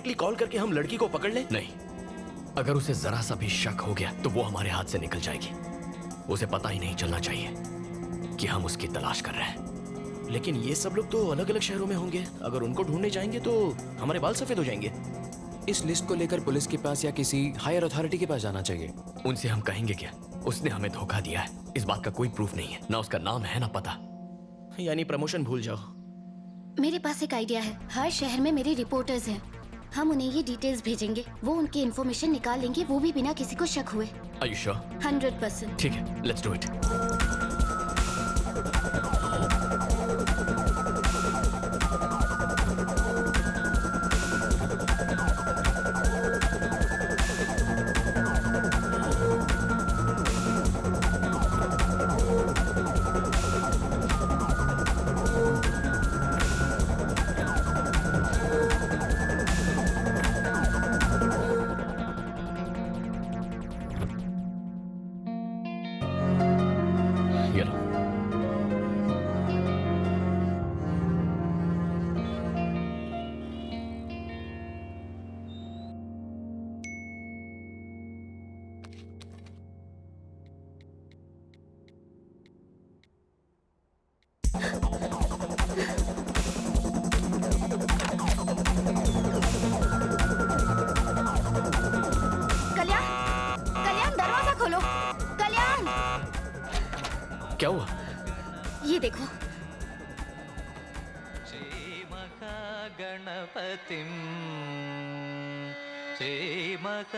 Call करके हम लड़की को पकड़ लें? नहीं, अगर उसे जरा सा भी शक हो गया तो वो हमारे हाथ से निकल जाएगी। उसे पता ही नहीं चलना चाहिए कि हम उसकी तलाश कर रहे हैं। लेकिन ये सब लोग तो अलग अलग शहरों में होंगे, अगर उनको ढूंढने जाएंगे तो हमारे बाल सफेद हो जाएंगे। इस लिस्ट को लेकर पुलिस के पास या किसी हायर अथॉरिटी के पास जाना चाहिए। उनसे हम कहेंगे क्या? उसने हमें धोखा दिया है, इस बात का कोई प्रूफ नहीं है, ना उसका नाम है ना पता। यानी प्रमोशन भूल जाओ। मेरे पास एक आइडिया है। हर शहर में मेरे रिपोर्टर्स हैं, हम उन्हें ये डिटेल्स भेजेंगे, वो उनकी इन्फॉर्मेशन निकाल लेंगे, वो भी बिना किसी को शक हुए। Are you sure? 100%। ठीक है, लेट्स डू इट। ये लो। कल्याण, कल्याण दरवाजा खोलो। कल्याण, क्या हुआ? ये देखो। श्रीमहागणपतिं श्रीमहागणपतिं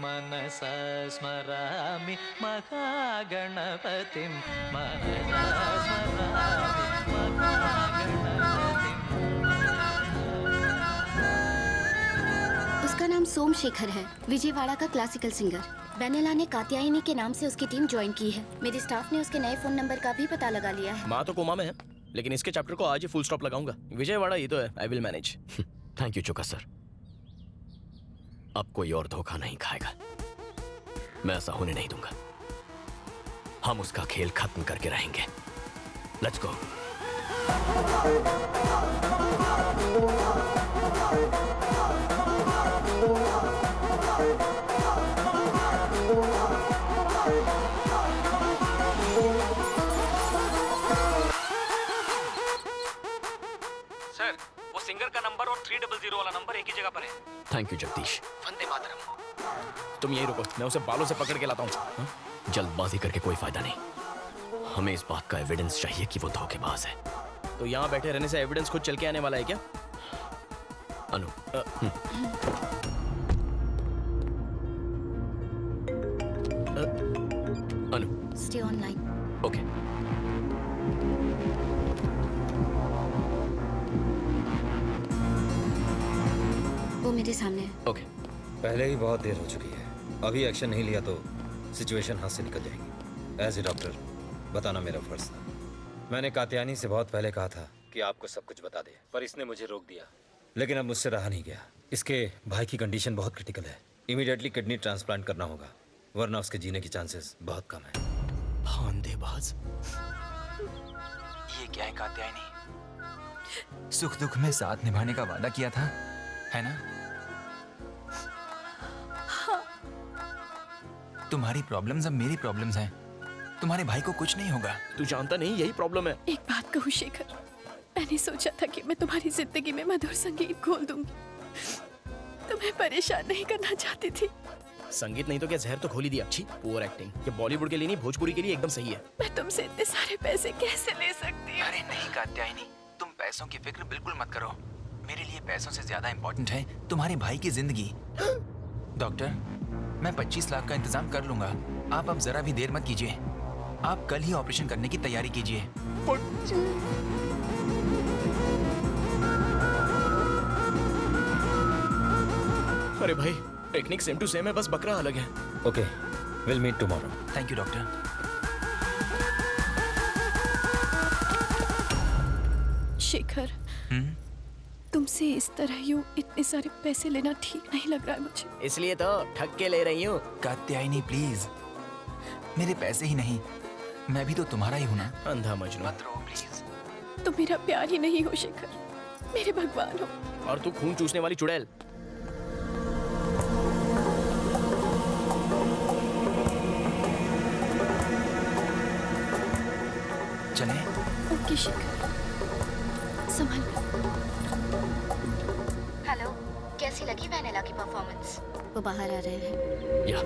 मनसा स्मरामि महागणपतिं मनसा स्मरामि महागणपतिं। उसका नाम सोमशेखर है, विजयवाड़ा का क्लासिकल सिंगर। बेनेला ने कात्यायनी के नाम से उसकी टीम ज्वाइन की है। मेरे स्टाफ ने उसके नए फोन नंबर का भी पता लगा लिया है। माँ तो कोमा में है, लेकिन इसके चैप्टर को आज ही फुल स्टॉप लगाऊंगा। विजयवाड़ा ही तो है, I will manage. Thank you चोका सर। अब कोई और धोखा नहीं खाएगा, मैं ऐसा होने नहीं दूंगा। हम उसका खेल खत्म करके रहेंगे। Let's go. सर, वो सिंगर का नंबर और 300 वाला नंबर एक ही जगह पर है। Thank you Jagdish. वंदे मातरम। तुम यही रुको, मैं उसे बालों से पकड़ के लाता हूँ। जल्दबाजी करके कोई फायदा नहीं, हमें इस बात का एविडेंस चाहिए कि वो धोखेबाज है। तो यहाँ बैठे रहने से एविडेंस खुद चल के आने वाला है क्या? अनु, अनु, स्टे ऑनलाइन। ओके। वो मेरे सामने है। ओके। पहले ही बहुत देर हो चुकी है, अभी एक्शन नहीं लिया तो सिचुएशन हाथ से निकल जाएगी। एज ए डॉक्टर बताना मेरा फर्ज था। मैंने कात्यायनी से बहुत पहले कहा था कि आपको सब कुछ बता दे, पर इसने मुझे रोक दिया। लेकिन अब मुझसे रहा नहीं गया। इसके भाई की कंडीशन बहुत क्रिटिकल है, इमीडिएटली किडनी ट्रांसप्लांट करना होगा, वरना उसके जीने की चांसेस बहुत कम है। फांदेबाज। ये क्या है कात्यायनी? सुख दुख में साथ निभाने का वादा किया था, है ना? तुम्हारी प्रॉब्लम्स अब मेरी प्रॉब्लम्स हैं। तुम्हारे भाई को कुछ नहीं होगा। तू जानता नहीं यही प्रॉब्लम है। एक बात कहूँ शेखर, मैंने सोचा था कि मैं तुम्हारी जिंदगी में मधुर संगीत खोल दूंगी, तुम्हें परेशान नहीं करना चाहती थी। संगीत नहीं तो क्या जहर तो खोली दिया। अच्छी पुअर एक्टिंग। ये बॉलीवुड के लिए नहीं, भोजपुरी के लिए एकदम सही है। मैं तुमसे इतने सारे पैसे कैसे ले सकती हूँ? अरे नहीं कात्यायनी, तुम पैसों की फिक्र बिल्कुल मत करो। मेरे लिए पैसों से ज्यादा इम्पोर्टेंट है तुम्हारे भाई की जिंदगी। डॉक्टर, मैं 25 लाख का इंतजाम कर लूंगा। आप अब जरा भी देर मत कीजिए। आप कल ही ऑपरेशन करने की तैयारी कीजिए। अरे भाई, टेक्निक सेम टू सेम है, बस बकरा अलग है। Okay, will meet tomorrow. Thank you doctor. Shekhar, तुमसे इस तरह यूं इतने सारे पैसे लेना ठीक नहीं लग रहा है मुझे। इसलिए तो ठग के ले रही हूँ। कात्यायनी प्लीज, मेरे पैसे ही नहीं, मैं भी तो तुम्हारा ही हूं ना। अंधा मजनू। मत रो प्लीज। तुम मेरा प्यार ही नहीं हो शेखर, मेरे भगवान हो। और तू खून चूसने वाली चुड़ैल। चले। ओके शिखर, संभाल कर। हेलो, कैसी लगी वैनिला की परफॉर्मेंस? वो बाहर आ रहे हैं। या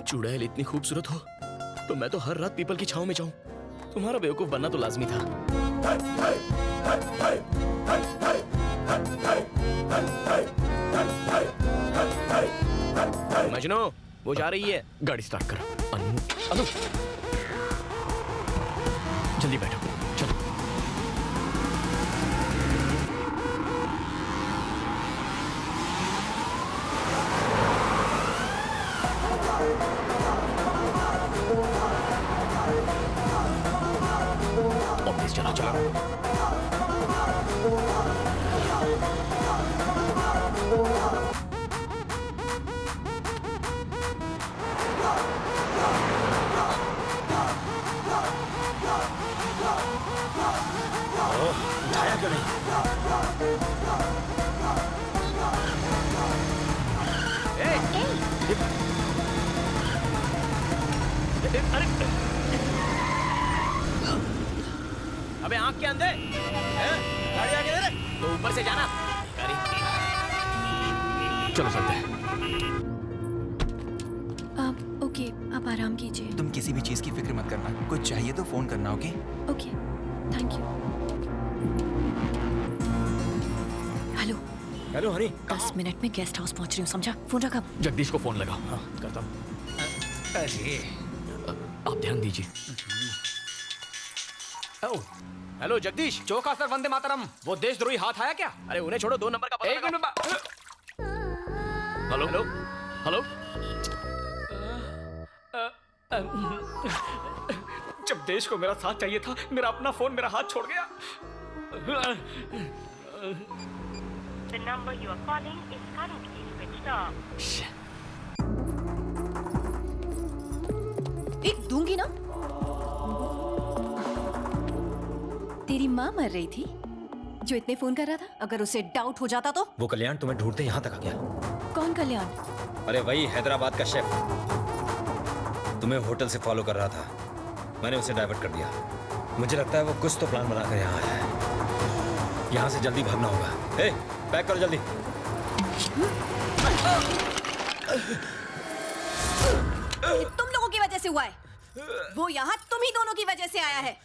चुड़ैल इतनी खूबसूरत हो तो मैं तो हर रात पीपल की छांव में जाऊं। तुम्हारा बेवकूफ बनना तो लाजमी था। मजनू, वो जा रही है। गाड़ी स्टार्ट कर। अनु, जल्दी बैठो, चलो। और तेज चला, चला। उठाया क्यों नहीं? अरे अबे आंख के अंदर गाड़ी आगे दे रहे तो ऊपर से जाना। गाड़ी चलो चलते हैं। आप ओके, आप आराम कीजिए। तुम किसी भी चीज की फिक्र मत करना, कुछ चाहिए तो फोन करना। Okay? Okay, thank you. Hello, hello Honey. 10 minute में गेस्ट हाउस पहुंच रही हूँ, समझा? फोन रखा। जगदीश को फोन लगाओ। हाँ करता हूँ। अरे आप ध्यान दीजिए। हेलो जगदीश। चौका सर, वंदे मातरम। वो देशद्रोही हाथ आया क्या? अरे उन्हें छोड़ो, 2 नंबर का पता एक लगाओ। मिनट। Hello hello hello. जब देश को मेरा साथ चाहिए था, मेरा अपना फोन मेरा हाथ छोड़ गया। The number you are calling is currently switched off. एक दूंगी ना। तेरी माँ मर रही थी जो इतने फोन कर रहा था। अगर उसे डाउट हो जाता तो? वो कल्याण तुम्हें ढूंढते यहाँ तक आ गया। कौन कल्याण? अरे वही हैदराबाद का शेफ, तुम्हें होटल से फॉलो कर रहा था। मैंने उसे डाइवर्ट कर दिया। मुझे लगता है वो कुछ तो प्लान बनाकर यहाँ आया है। यहाँ से जल्दी भागना होगा। ए, पैक करो जल्दी। ये तुम लोगों की वजह से हुआ है। वो यहाँ तुम ही दोनों की वजह से आया है।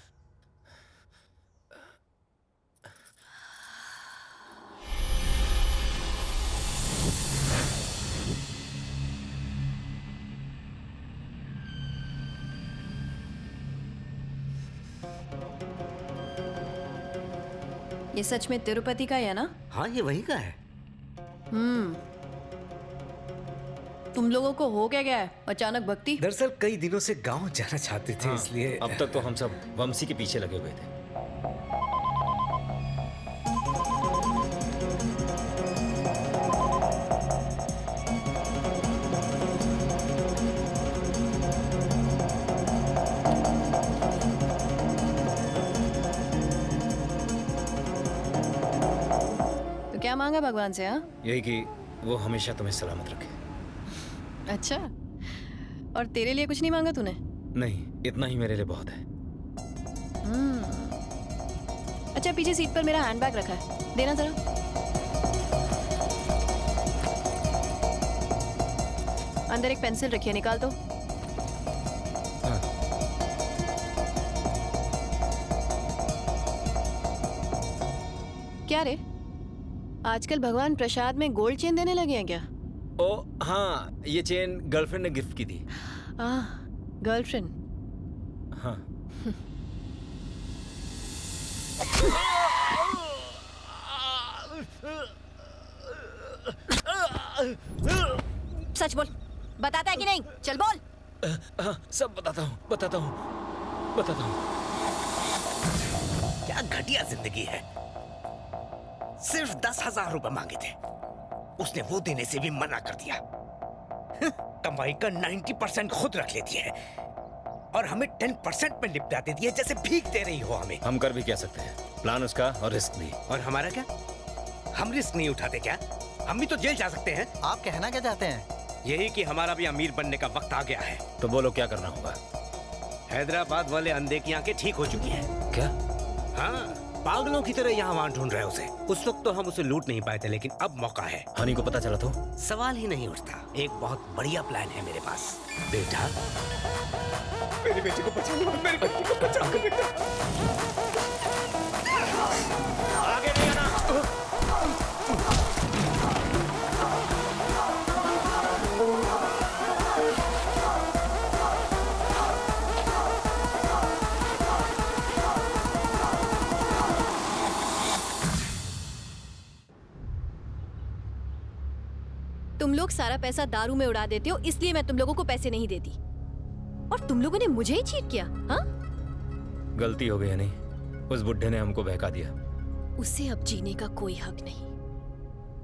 ये सच में तिरुपति का है ना? हाँ, ये वही का है। तुम लोगों को हो क्या गया है अचानक भक्ति? दरअसल कई दिनों से गांव जाना चाहते थे, इसलिए अब तक तो हम सब वंशी के पीछे लगे हुए थे। तो क्या मांगा भगवान से? हाँ, यही कि वो हमेशा तुम्हें सलामत रखे। अच्छा। और तेरे लिए कुछ नहीं मांगा तूने? नहीं, इतना ही मेरे लिए बहुत है। अच्छा, पीछे सीट पर मेरा हैंडबैग रखा है, देना जरा। अंदर एक पेंसिल रखी है, निकाल दो। क्या रे, आजकल भगवान प्रसाद में गोल्ड चेन देने लगे हैं क्या? ओ हाँ, ये चेन गर्लफ्रेंड ने गिफ्ट की थी। गर्लफ्रेंड? हाँ। सच बोल, बताता है कि नहीं? चल बोल। हाँ, सब बताता हूँ, बताता हूँ, बताता हूँ। क्या घटिया जिंदगी है। सिर्फ 10,000 रुपए मांगे थे। उसने वो देने से भी मना कर दिया। कमाई का 90% खुद रख लेती है और हमें 10% में निपटा देती है, जैसे भीख दे रही हो हमें। हम कर भी क्या सकते हैं? प्लान उसका और रिस्क भी। और हमारा क्या? हम रिस्क नहीं उठाते क्या? हम भी तो जेल जा सकते हैं। आप कहना क्या चाहते हैं? यही कि हमारा भी अमीर बनने का वक्त आ गया है। तो बोलो क्या करना होगा? हैदराबाद वाले अंधे की आंखें ठीक हो चुकी हैं। क्या? हाँ, पागलों की तरह यहाँ वहाँ ढूंढ रहे हैं उसे। उस वक्त तो हम उसे लूट नहीं पाए थे, लेकिन अब मौका है। हनी को पता चला तो? सवाल ही नहीं उठता। एक बहुत बढ़िया प्लान है मेरे पास। बेटा, मेरी बेटी को बचाओ, मेरी बेटी को बचाओ बेटा। आगे नहीं आना। तुम लोग सारा पैसा दारू में उड़ा देते हो, इसलिए मैं तुम लोगों को पैसे नहीं देती। और तुम लोगों ने मुझे ही चीट किया। हाँ, गलती हो गई हनी। उस बुड्ढे ने हमको बहका दिया। उसे अब जीने का कोई हक नहीं।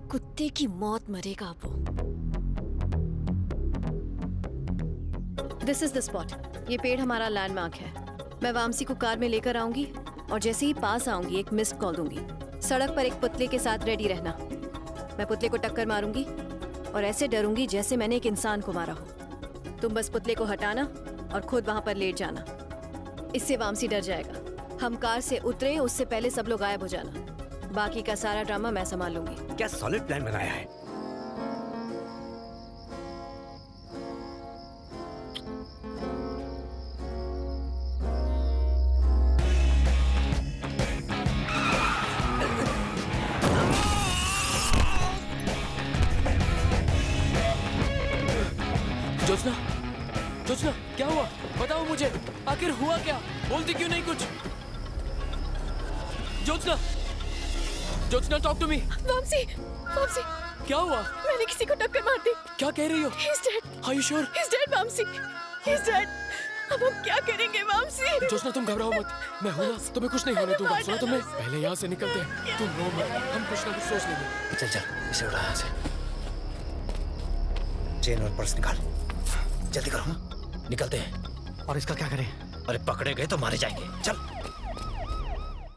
कुत्ते की मौत मरेगा अब वो। This is the spot. ये पेड़ हमारा लैंडमार्क है। मैं वामसी को कार में लेकर आऊंगी और जैसे ही पास आऊंगी एक मिस्ड कॉल दूंगी। सड़क पर एक पुतले के साथ रेडी रहना। मैं पुतले को टक्कर मारूंगी और ऐसे डरूंगी जैसे मैंने एक इंसान को मारा हो। तुम बस पुतले को हटाना और खुद वहां पर लेट जाना। इससे वामसी डर जाएगा। हम कार से उतरे उससे पहले सब लोग गायब हो जाना। बाकी का सारा ड्रामा मैं संभाल लूंगी। क्या सॉलिड प्लान बनाया है। जोत्स्ना, जोत्स्ना, क्या हुआ? बताओ मुझे, आखिर हुआ क्या? बोलती क्यों नहीं कुछ? Jyotsna, Jyotsna, talk to me. Vamsi, Vamsi, क्या हुआ? मैंने किसी को टक्कर मार दी। क्या कह रही हो? He's dead. Are you sure? He's dead, Vamsi. He's dead. अब हम क्या करेंगे वामसी? जोत्स्ना, तुम घबराओ मत। मैं हूं ना, तुम्हें कुछ नहीं होने दूंगा। सुना तुमने? पहले यहाँ से निकलते हैं। तुम रो मत, हम कुछ ना कुछ सोच लेंगे। चल चल, इसे उड़ा यहाँ से। चेन और पर्स निकाल। जल्दी करो, निकलते हैं। और इसका क्या करें? अरे पकड़े गए तो मारे जाएंगे। चल।